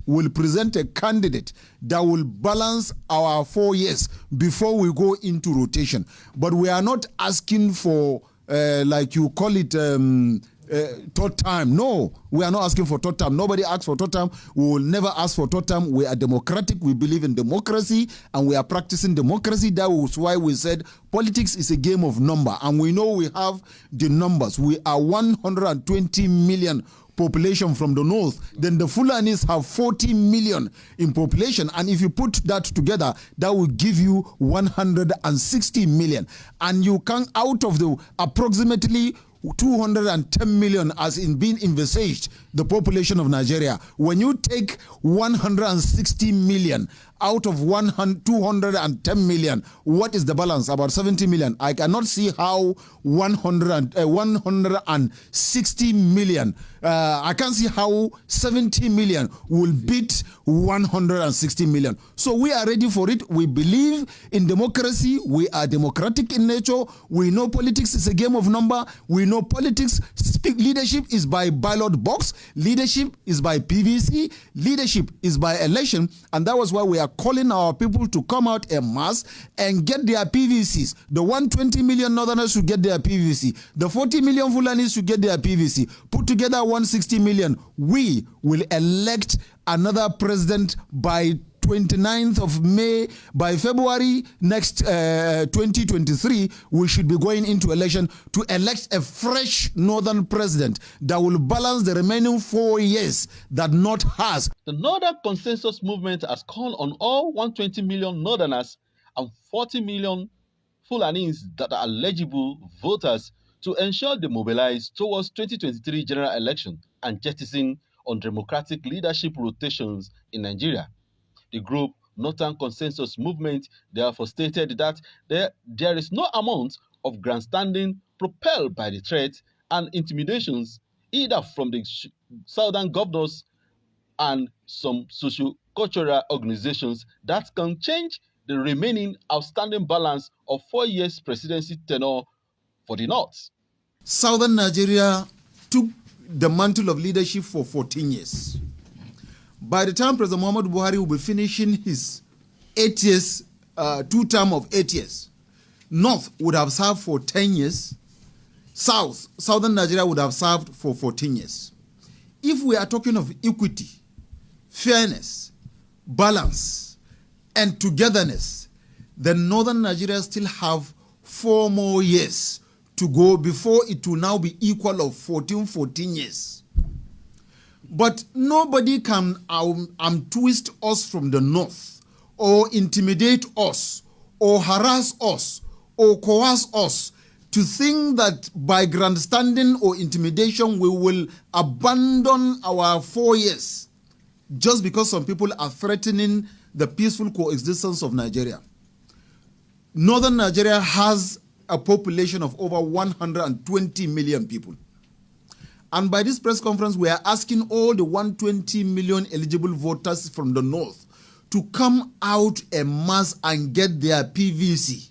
will present a candidate that will balance our 4 years before we go into rotation. But we are not asking for, like you call it, third time. No, we are not asking for third time. Nobody asks for third time. We will never ask for third time. We are democratic. We believe in democracy, and we are practicing democracy. That was why we said politics is a game of number, and we know we have the numbers. We are 120 million population from the north. Then the Fulanis have 40 million in population, and if you put that together, that will give you 160 million. And you can, out of the approximately 210 million as in being envisaged the population of Nigeria, when you take 160 million out of 210 million, what is the balance? About 70 million. I cannot see how 160 million, I can't see how 70 million will beat 160 million. So we are ready for it. We believe in democracy. We are democratic in nature. We know politics is a game of number. We know politics, leadership is by ballot box. Leadership is by PVC. Leadership is by election. And that was why we are calling our people to come out en masse and get their PVCs. The 120 million northerners should get their PVC. The 40 million Fulanis should get their PVC. Put together 160 million. We will elect another president by 29th of May. By February next 2023, we should be going into election to elect a fresh northern president that will balance the remaining 4 years that North has. The Northern Consensus Movement has called on all 120 million northerners and 40 million Fulanis that are eligible voters to ensure they mobilize towards 2023 general election and jettison undemocratic leadership rotations in Nigeria. The group Northern Consensus Movement therefore stated that there is no amount of grandstanding propelled by the threat and intimidations either from the southern governors and some socio-cultural organizations that can change the remaining outstanding balance of 4 years presidency tenure for the North. Southern Nigeria took the mantle of leadership for 14 years. By the time President Muhammadu Buhari will be finishing his 8 years, 2 term of 8 years, North would have served for 10 years, Southern Nigeria would have served for 14 years. If we are talking of equity, fairness, balance, and togetherness, then Northern Nigeria still have 4 more years to go before it will now be equal of 14 years. But nobody can twist us from the north, or intimidate us, or harass us, or coerce us to think that by grandstanding or intimidation we will abandon our 4 years just because some people are threatening the peaceful coexistence of Nigeria. Northern Nigeria has a population of over 120 million people. And by this press conference, we are asking all the 120 million eligible voters from the north to come out en masse and get their PVC,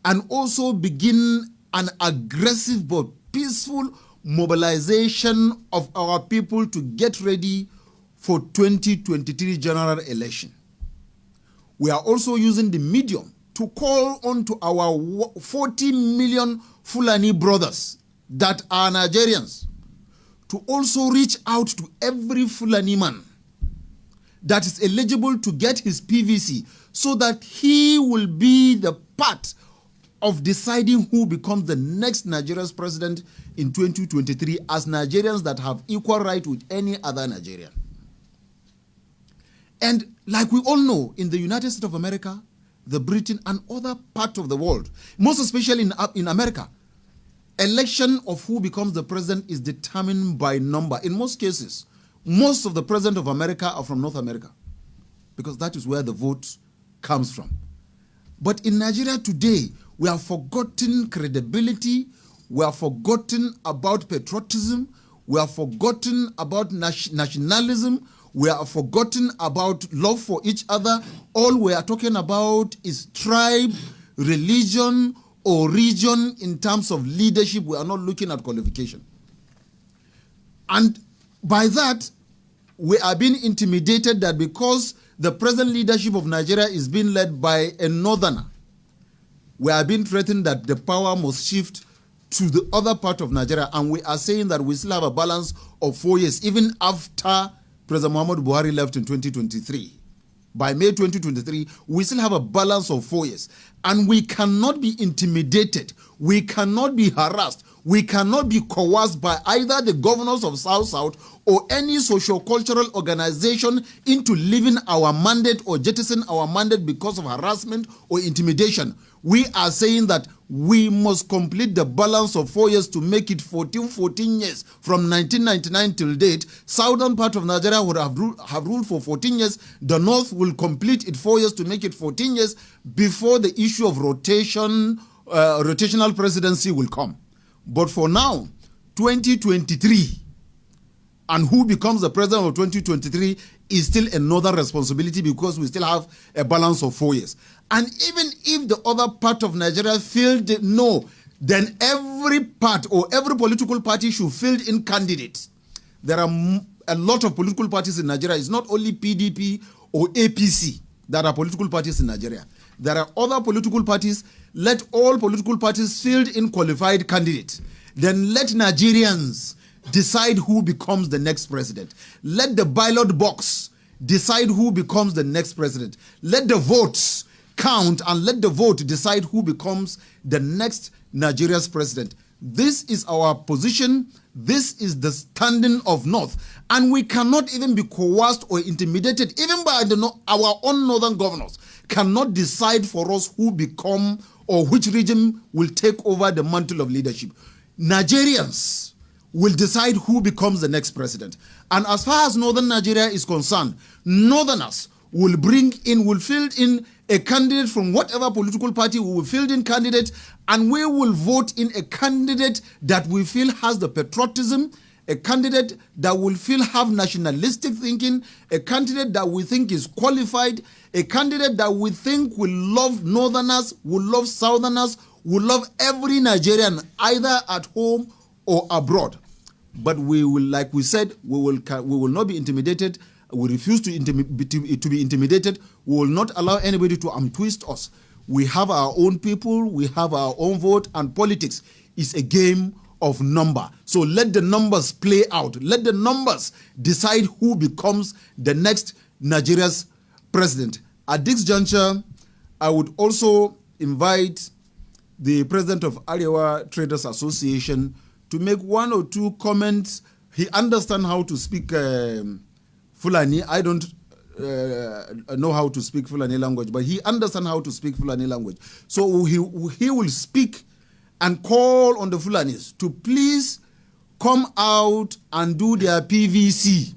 and also begin an aggressive but peaceful mobilization of our people to get ready for 2023 general election. We are also using the medium to call on to our 40 million Fulani brothers that are Nigerians to also reach out to every Fulani man that is eligible to get his PVC, so that he will be the part of deciding who becomes the next Nigeria's president in 2023 as Nigerians that have equal right with any other Nigerian. And like we all know, in the United States of America, the Britain, and other parts of the world, most especially in America, election of who becomes the president is determined by number. In most cases, most of the presidents of America are from North America, because that is where the vote comes from. But in Nigeria today, we have forgotten credibility, we have forgotten about patriotism, we have forgotten about nationalism, we have forgotten about love for each other. All we are talking about is tribe, religion, or region in terms of leadership. We are not looking at qualification. And by that, we are being intimidated that because the present leadership of Nigeria is being led by a northerner, we are being threatened that the power must shift to the other part of Nigeria, and we are saying that we still have a balance of 4 years, even after President Muhammadu Buhari left in 2023. By May 2023, we still have a balance of 4 years. And we cannot be intimidated. We cannot be harassed. We cannot be coerced by either the governors of South-South or any socio-cultural organization into leaving our mandate or jettison our mandate because of harassment or intimidation. We are saying that we must complete the balance of 4 years to make it 14 years from 1999 till date. Southern part of Nigeria would have ruled for 14 years. The North will complete it 4 years to make it 14 years before the issue of rotational presidency will come. But for now, 2023, and who becomes the president of 2023 is still another responsibility because we still have a balance of 4 years. And even if the other part of Nigeria filled no, then every part or every political party should field in candidates. There are a lot of political parties in Nigeria. It's not only PDP or APC that are political parties in Nigeria. There are other political parties. Let all political parties field in qualified candidates. Then let Nigerians decide who becomes the next president. Let the ballot box decide who becomes the next president. Let the votes count and let the vote decide who becomes the next Nigeria's president. This is our position. This is the standing of North. And we cannot even be coerced or intimidated, even by our own northern governors, cannot decide for us who become or which regime will take over the mantle of leadership. Nigerians will decide who becomes the next president. And as far as northern Nigeria is concerned, northerners will field in a candidate from whatever political party. We will field in candidate, and we will vote in a candidate that we feel has the patriotism, a candidate that we feel have nationalistic thinking, a candidate that we think is qualified, a candidate that we think will love northerners, will love southerners, will love every Nigerian, either at home or abroad. But we will, like we said, we will not be intimidated. We refuse to be intimidated. We will not allow anybody to twist us. We have our own people. We have our own vote. And politics is a game of number. So let the numbers play out. Let the numbers decide who becomes the next Nigeria's president. At this juncture, I would also invite the president of Arewa Traders Association to make one or two comments. He understands how to speak Fulani. I don't know how to speak Fulani language, but he understands how to speak Fulani language. So he will speak and call on the Fulanis to please come out and do their PVC.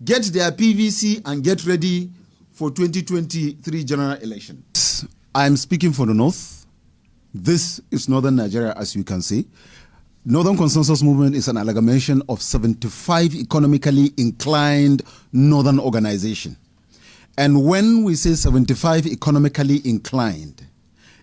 Get their PVC and get ready for 2023 general election. I am speaking for the North. This is Northern Nigeria, as you can see. Northern Consensus Movement is an amalgamation of 75 economically inclined northern organizations. And when we say 75 economically inclined,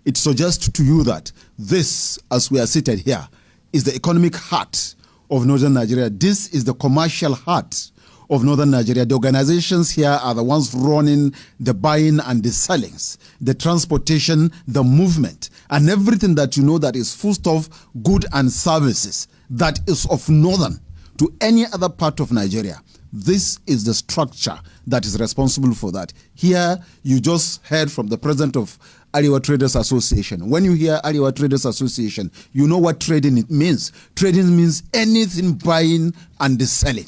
it suggests to you that this, as we are seated here, is the economic heart of Northern Nigeria. This is the commercial heart of Northern Nigeria. The organizations here are the ones running the buying and the sellings, the transportation, the movement, and everything that you know that is foodstuff, good and services that is of Northern to any other part of Nigeria. This is the structure that is responsible for that. Here, you just heard from the president of Arewa Traders Association. When you hear Arewa Traders Association, you know what trading it means. Trading means anything buying and selling.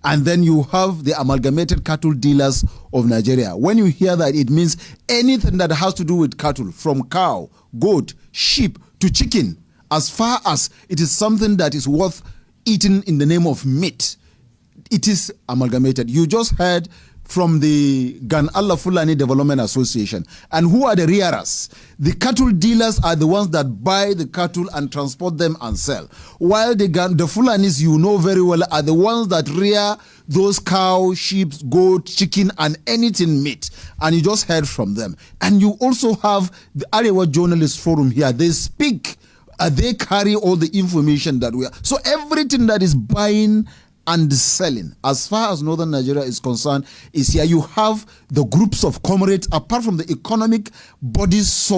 And then you have the Amalgamated Cattle Dealers of Nigeria. When you hear that, it means anything that has to do with cattle, from cow, goat, sheep to chicken, as far as it is something that is worth eating in the name of meat. It is amalgamated. You just heard from the Gan Allah Fulani Development Association. And who are the rearers? The cattle dealers are the ones that buy the cattle and transport them and sell. While the Fulanis, you know very well, are the ones that rear those cow, sheep, goat, chicken, and anything meat. And you just heard from them. And you also have the Arewa Journalist Forum here. They speak, they carry all the information that we are. So everything that is buying and selling. As far as northern Nigeria is concerned, is here you have the groups of comrades, apart from the economic bodies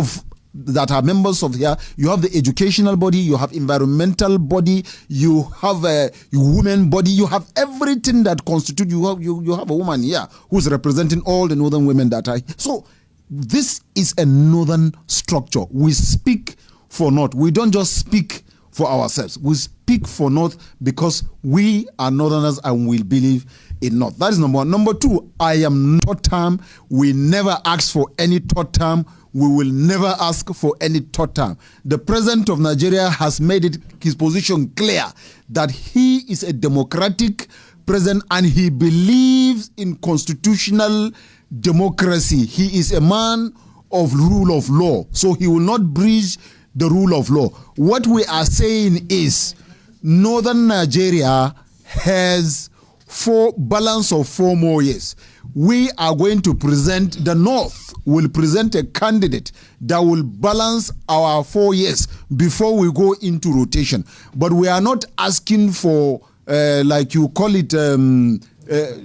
that are members of here, you have the educational body, you have environmental body, you have a women body, you have everything that constitutes, you have a woman here who's representing all the northern women that are here. So this is a northern structure. We speak for North. We don't just speak for ourselves. We speak for North because we are Northerners and we believe in North. That is number one. Number two, I am third term. We never ask for any third term. We will never ask for any third term. The president of Nigeria has made his position clear that he is a democratic president and he believes in constitutional democracy. He is a man of rule of law, so he will not breach the rule of law. What we are saying is northern Nigeria has balance of 4 more years. We are going to present, the North will present a candidate that will balance our 4 years before we go into rotation. But we are not asking for, like you call it,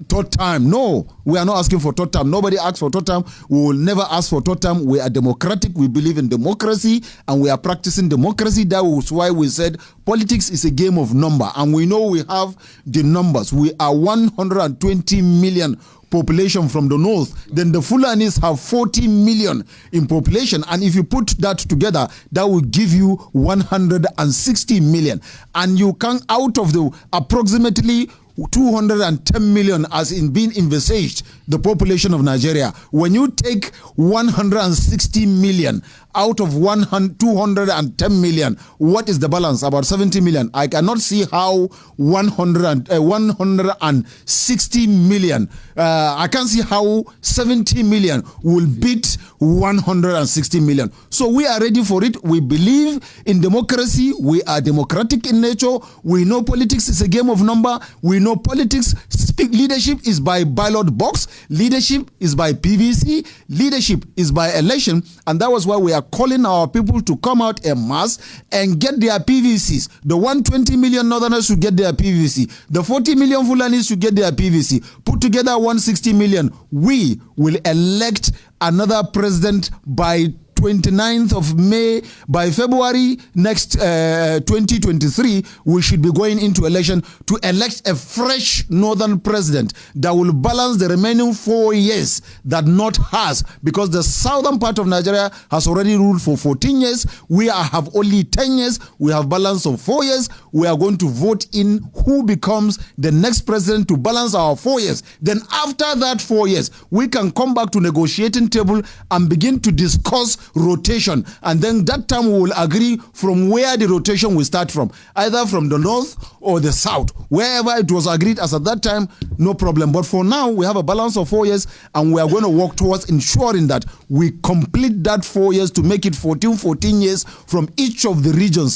third time. No, we are not asking for third time. Nobody asks for third time. We will never ask for third time. We are democratic. We believe in democracy and we are practicing democracy. That was why we said politics is a game of number, and we know we have the numbers. We are 120 million population from the north. Then the Fulanis have 40 million in population, and if you put that together, that will give you 160 million. And you can, out of the approximately 210 million as in being envisaged the population of Nigeria, when you take 160 million out of 210 million, what is the balance? About 70 million. I cannot see how 160 million, I can't see how 70 million will beat 160 million. So we are ready for it. We believe in democracy. We are democratic in nature. We know politics is a game of number. We know politics, leadership is by ballot box. Leadership is by PVC. Leadership is by election. And that was why we are calling our people to come out en masse and get their PVCs. The 120 million northerners should get their PVC. The 40 million Fulanis should get their PVC. Put together 160 million. We will elect another president by 29th of May. By February next 2023, we should be going into election to elect a fresh northern president that will balance the remaining 4 years that North has, because the southern part of Nigeria has already ruled for 14 years. We have only 10 years. We have balance of 4 years. We are going to vote in who becomes the next president to balance our 4 years. Then after that 4 years, we can come back to negotiating table and begin to discuss rotation, and then that time we will agree from where the rotation will start from, either from the north or the south. Wherever it was agreed as at that time, no problem. But for now, we have a balance of 4 years, and we are going to work towards ensuring that we complete that 4 years to make it 14 years from each of the regions,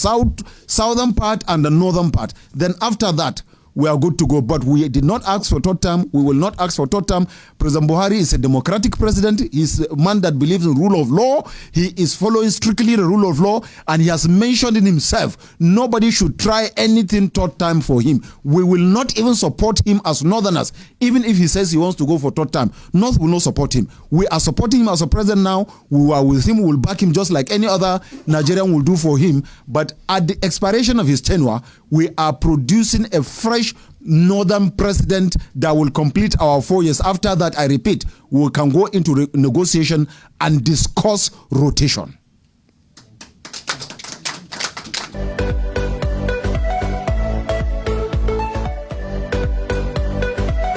southern part and the northern part. Then after that, we are good to go. But we did not ask for third term. We will not ask for third term. President Buhari is a democratic president. He's a man that believes in rule of law. He is following strictly the rule of law, and he has mentioned in himself, nobody should try anything third time for him. We will not even support him as northerners. Even if he says he wants to go for third time, North will not support him. We are supporting him as a president now. We are with him. We will back him just like any other Nigerian will do for him. But at the expiration of his tenure, we are producing a fresh northern president that will complete our 4 years. After that, I repeat, we can go into negotiation and discuss rotation.